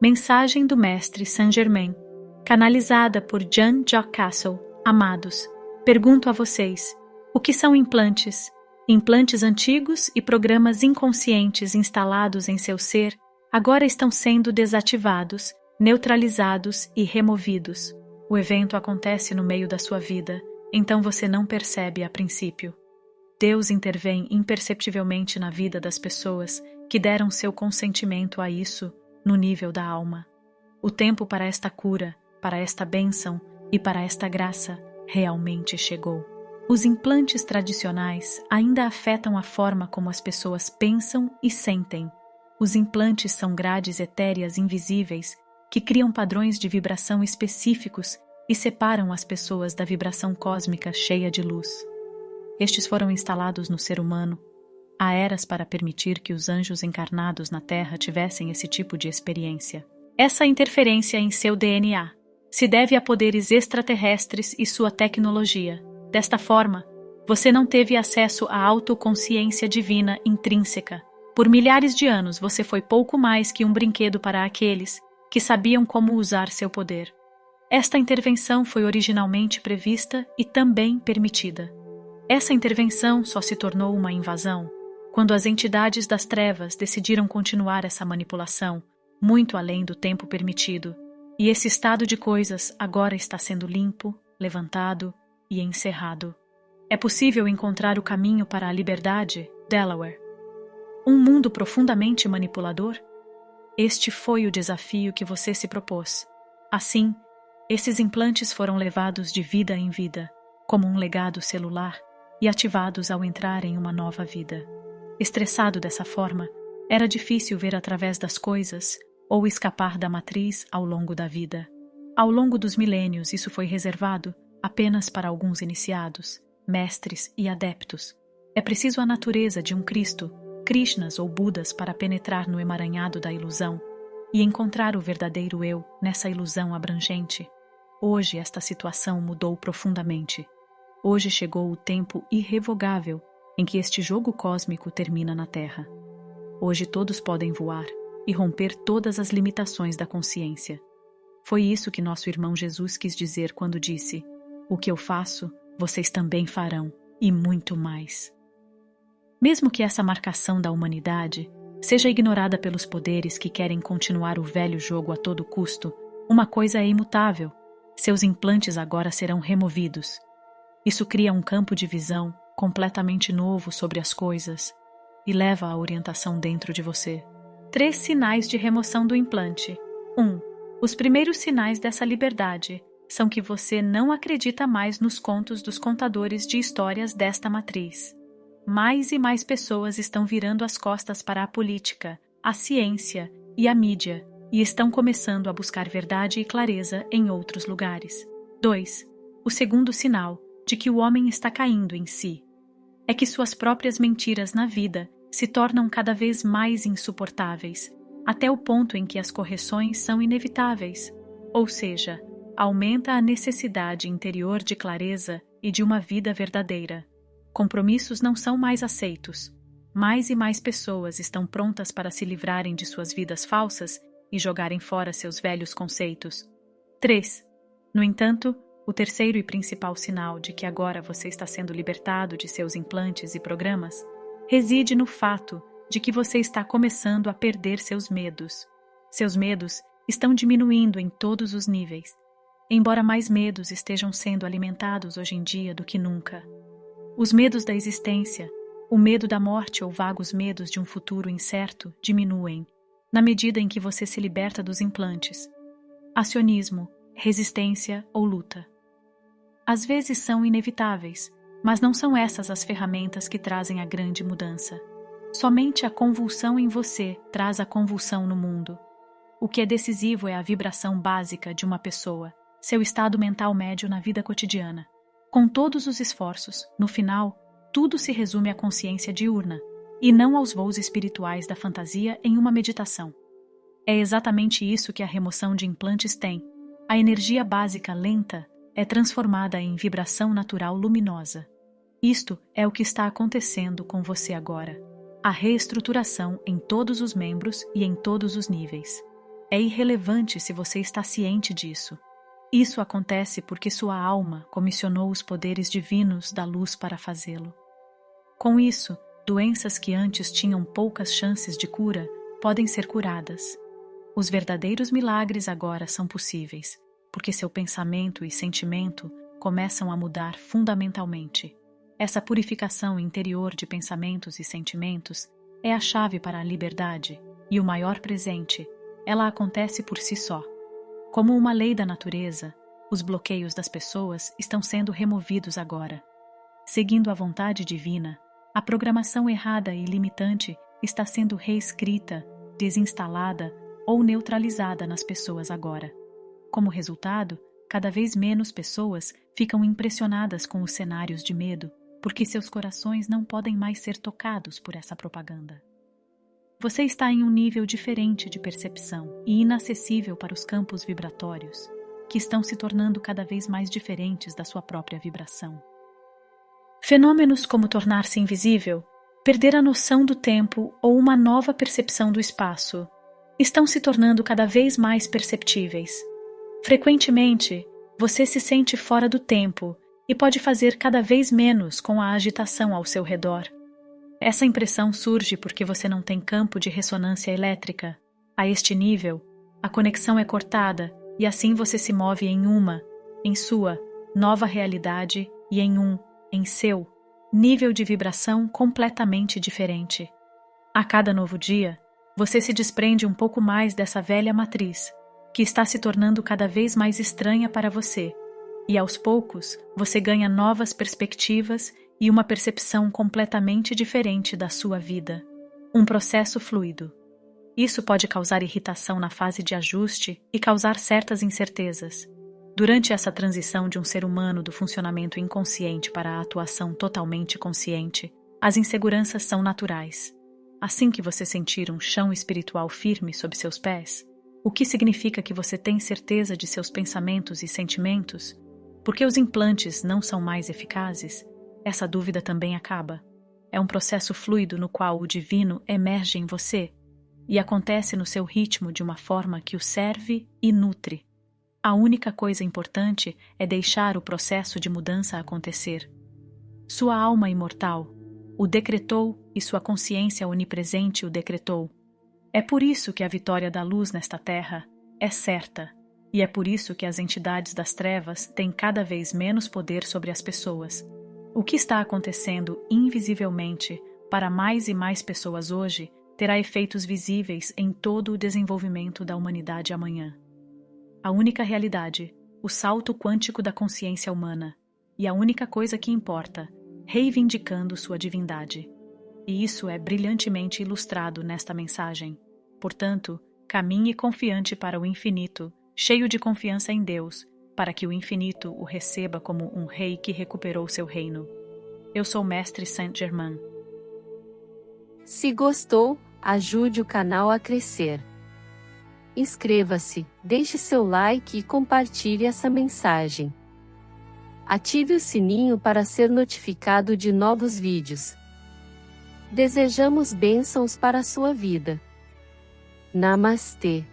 Mensagem do Mestre Saint-Germain, canalizada por Jean-Jacques Cassel. Amados, pergunto a vocês, o que são implantes? Implantes antigos e programas inconscientes instalados em seu ser agora estão sendo desativados, neutralizados e removidos. O evento acontece no meio da sua vida, então você não percebe a princípio. Deus intervém imperceptivelmente na vida das pessoas que deram seu consentimento a isso no nível da alma. O tempo para esta cura, para esta bênção e para esta graça realmente chegou. Os implantes tradicionais ainda afetam a forma como as pessoas pensam e sentem. Os implantes são grades etéreas invisíveis que criam padrões de vibração específicos e separam as pessoas da vibração cósmica cheia de luz. Estes foram instalados no ser humano há eras para permitir que os anjos encarnados na Terra tivessem esse tipo de experiência. Essa interferência em seu DNA se deve a poderes extraterrestres e sua tecnologia. Desta forma, você não teve acesso à autoconsciência divina intrínseca. Por milhares de anos, você foi pouco mais que um brinquedo para aqueles que sabiam como usar seu poder. Esta intervenção foi originalmente prevista e também permitida. Essa intervenção só se tornou uma invasão quando as entidades das trevas decidiram continuar essa manipulação muito além do tempo permitido, e esse estado de coisas agora está sendo limpo, levantado e encerrado. É possível encontrar o caminho para a liberdade, Delaware? Um mundo profundamente manipulador? Este foi o desafio que você se propôs. Assim, esses implantes foram levados de vida em vida, como um legado celular, e ativados ao entrar em uma nova vida. Estressado dessa forma, era difícil ver através das coisas ou escapar da matriz ao longo da vida. Ao longo dos milênios, isso foi reservado apenas para alguns iniciados, mestres e adeptos. É preciso a natureza de um Cristo, Krishnas ou Budas para penetrar no emaranhado da ilusão e encontrar o verdadeiro eu nessa ilusão abrangente. Hoje esta situação mudou profundamente. Hoje chegou o tempo irrevogável em que este jogo cósmico termina na Terra. Hoje todos podem voar e romper todas as limitações da consciência. Foi isso que nosso irmão Jesus quis dizer quando disse: "O que eu faço, vocês também farão, e muito mais." Mesmo que essa marcação da humanidade seja ignorada pelos poderes que querem continuar o velho jogo a todo custo, uma coisa é imutável: seus implantes agora serão removidos. Isso cria um campo de visão completamente novo sobre as coisas e leva a orientação dentro de você. 3 sinais de remoção do implante. 1. Os primeiros sinais dessa liberdade são que você não acredita mais nos contos dos contadores de histórias desta matriz. Mais e mais pessoas estão virando as costas para a política, a ciência e a mídia e estão começando a buscar verdade e clareza em outros lugares. 2. O segundo sinal de que o homem está caindo em si é que suas próprias mentiras na vida se tornam cada vez mais insuportáveis, até o ponto em que as correções são inevitáveis, ou seja, aumenta a necessidade interior de clareza e de uma vida verdadeira. Compromissos não são mais aceitos. Mais e mais pessoas estão prontas para se livrarem de suas vidas falsas e jogarem fora seus velhos conceitos. 3. No entanto, o terceiro e principal sinal de que agora você está sendo libertado de seus implantes e programas reside no fato de que você está começando a perder seus medos. Seus medos estão diminuindo em todos os níveis, embora mais medos estejam sendo alimentados hoje em dia do que nunca. Os medos da existência, o medo da morte ou vagos medos de um futuro incerto diminuem na medida em que você se liberta dos implantes. Acionismo, resistência ou luta. Às vezes são inevitáveis, mas não são essas as ferramentas que trazem a grande mudança. Somente a convulsão em você traz a convulsão no mundo. O que é decisivo é a vibração básica de uma pessoa, seu estado mental médio na vida cotidiana. Com todos os esforços, no final, tudo se resume à consciência diurna, e não aos voos espirituais da fantasia em uma meditação. É exatamente isso que a remoção de implantes tem. A energia básica lenta é transformada em vibração natural luminosa. Isto é o que está acontecendo com você agora. A reestruturação em todos os membros e em todos os níveis. É irrelevante se você está ciente disso. Isso acontece porque sua alma comissionou os poderes divinos da luz para fazê-lo. Com isso, doenças que antes tinham poucas chances de cura podem ser curadas. Os verdadeiros milagres agora são possíveis, porque seu pensamento e sentimento começam a mudar fundamentalmente. Essa purificação interior de pensamentos e sentimentos é a chave para a liberdade e o maior presente. Ela acontece por si só. Como uma lei da natureza, os bloqueios das pessoas estão sendo removidos agora. Seguindo a vontade divina, a programação errada e limitante está sendo reescrita, desinstalada ou neutralizada nas pessoas agora. Como resultado, cada vez menos pessoas ficam impressionadas com os cenários de medo, porque seus corações não podem mais ser tocados por essa propaganda. Você está em um nível diferente de percepção e inacessível para os campos vibratórios, que estão se tornando cada vez mais diferentes da sua própria vibração. Fenômenos como tornar-se invisível, perder a noção do tempo ou uma nova percepção do espaço estão se tornando cada vez mais perceptíveis. Frequentemente, você se sente fora do tempo e pode fazer cada vez menos com a agitação ao seu redor. Essa impressão surge porque você não tem campo de ressonância elétrica. A este nível, a conexão é cortada e assim você se move em sua, nova realidade e em seu, nível de vibração completamente diferente. A cada novo dia, você se desprende um pouco mais dessa velha matriz, que está se tornando cada vez mais estranha para você, e aos poucos você ganha novas perspectivas e uma percepção completamente diferente da sua vida. Um processo fluido. Isso pode causar irritação na fase de ajuste e causar certas incertezas. Durante essa transição de um ser humano do funcionamento inconsciente para a atuação totalmente consciente, as inseguranças são naturais. Assim que você sentir um chão espiritual firme sob seus pés, o que significa que você tem certeza de seus pensamentos e sentimentos, porque os implantes não são mais eficazes, essa dúvida também acaba. É um processo fluido no qual o divino emerge em você e acontece no seu ritmo de uma forma que o serve e nutre. A única coisa importante é deixar o processo de mudança acontecer. Sua alma imortal o decretou e sua consciência onipresente o decretou. É por isso que a vitória da luz nesta terra é certa, e é por isso que as entidades das trevas têm cada vez menos poder sobre as pessoas. O que está acontecendo invisivelmente para mais e mais pessoas hoje terá efeitos visíveis em todo o desenvolvimento da humanidade amanhã. A única realidade, o salto quântico da consciência humana, e a única coisa que importa, reivindicando sua divindade. E isso é brilhantemente ilustrado nesta mensagem. Portanto, caminhe confiante para o infinito, cheio de confiança em Deus, para que o infinito o receba como um rei que recuperou seu reino. Eu sou Mestre Saint-Germain. Se gostou, ajude o canal a crescer. Inscreva-se, deixe seu like e compartilhe essa mensagem. Ative o sininho para ser notificado de novos vídeos. Desejamos bênçãos para a sua vida. Namastê.